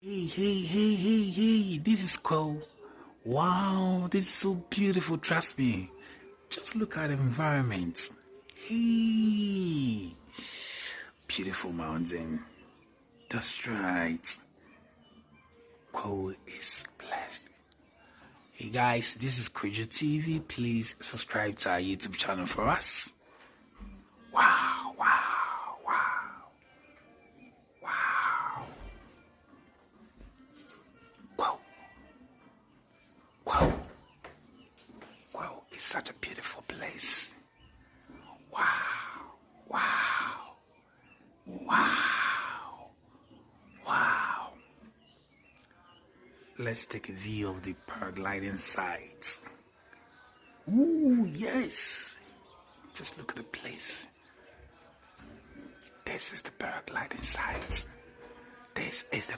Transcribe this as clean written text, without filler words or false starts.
Hey, this is Kwahu. Wow, this is so beautiful, trust me. Just look at the environment. Hey, beautiful mountain. That's right. Kwahu is blessed. Hey guys, this is Kojo TV. Please subscribe to our YouTube channel for us. Wow. Kwahu is such a beautiful place. Wow. Let's take a view of the paragliding site. Ooh, yes. Just look at the place. This is the paragliding site. This is the